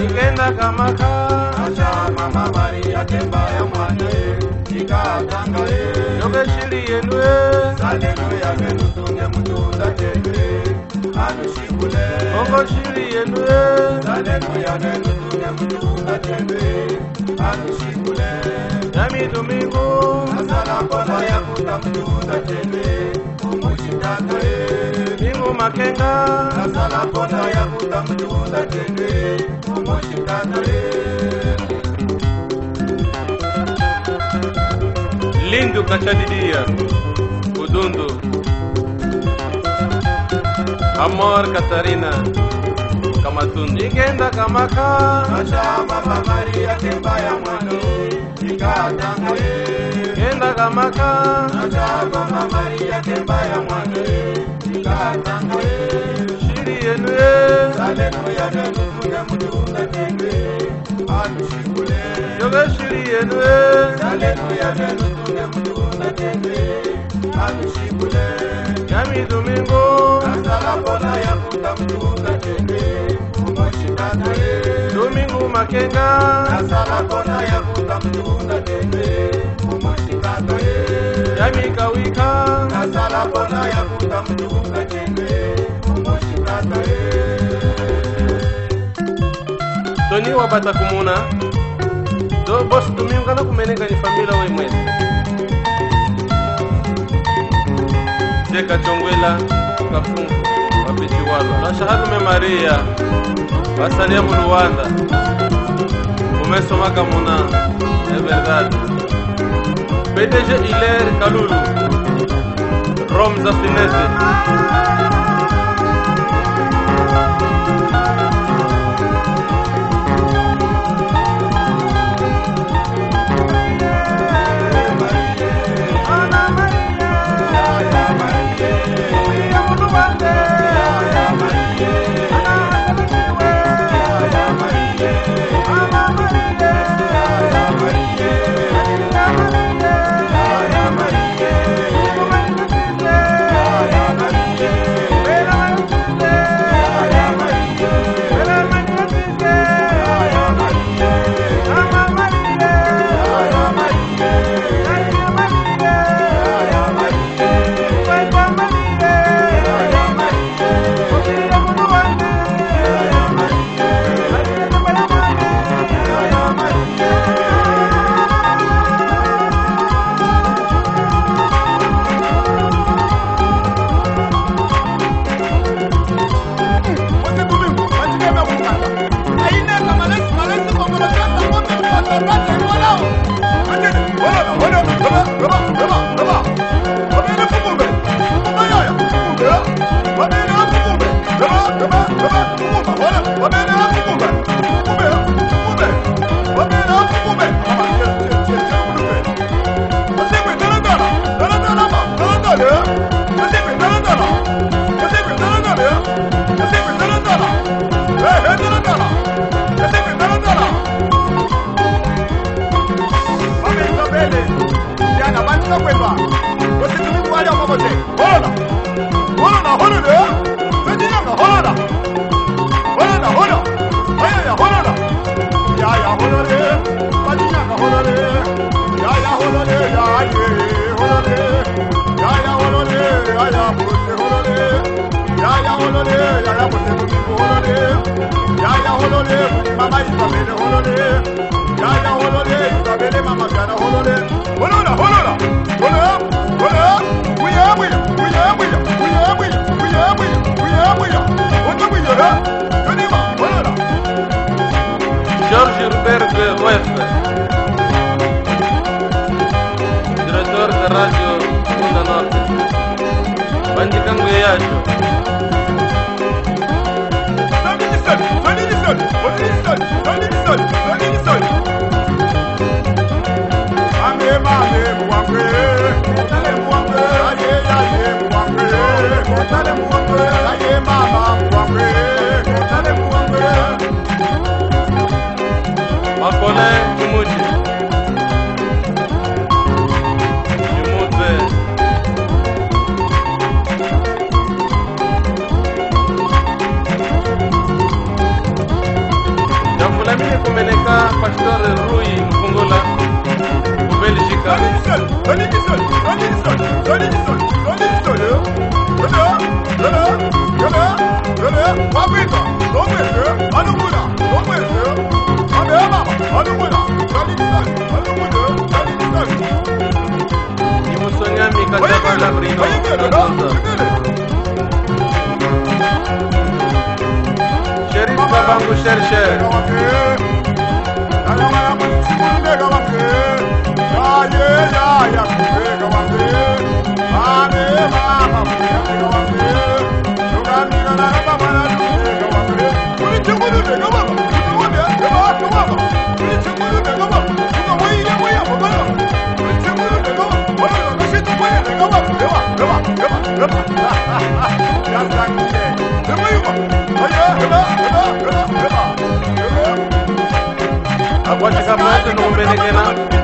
Nikenda kamaka acha mama Maria temba ya mwana nikatanga yogeshiri yenwe haleluya menutunge mutunda tende anushikule yogeshiri yenwe haleluya menutunge mutunda tende anushikule yami domingo asala kola ya kuta mutunda tende umushitaka bingo makenga asala kola ya kuta mutunda tende umushitaka Lindo Cachadidia, Udundo, Amor Catarina, Kamatun, Ikenda Kamaka, Acha Mama Maria Kembaya Mano, Ikatanga, Ikenda Kamaka, Acha Mama Maria Kembaya Mano, Ikatanga, Shiri Enwe, Hallelujah, Nenuga Mudunda Tenge, Anushikule, Yoga Shiri Enwe, Hallelujah, Nenuga Mudunda Tenge, Anushikule, Yami Domingo, Asala Bona Yakuta Mudunda Tenge, Umoshitane, Domingo Makenga, Asala Bona Yakuta Mudunda Tenge, Umoshitane, Yami Kawika, Asala Bona Yakuta Mudunda Tenge, Umoshitane. Toni wabata kumuna do boss Domingo kana kumeneka ni familia wewe mwezi Jeka Chongwela kafungu wapichiwalo na shahadu Maria basalia mu Rwanda umesoma kamuna é verdade PDG Hilaire Kalulu Romza Finesse Jorge Roberto Rueff, diretor da Rádio Onda Norte, Bandicango Yacho. Makole Kimuchi Kimutze Amerika, Pastor Rui Mfungula, Belgica. Nimusonyami kataka labrino. Sherif babangu shershe. Agora essa moto não me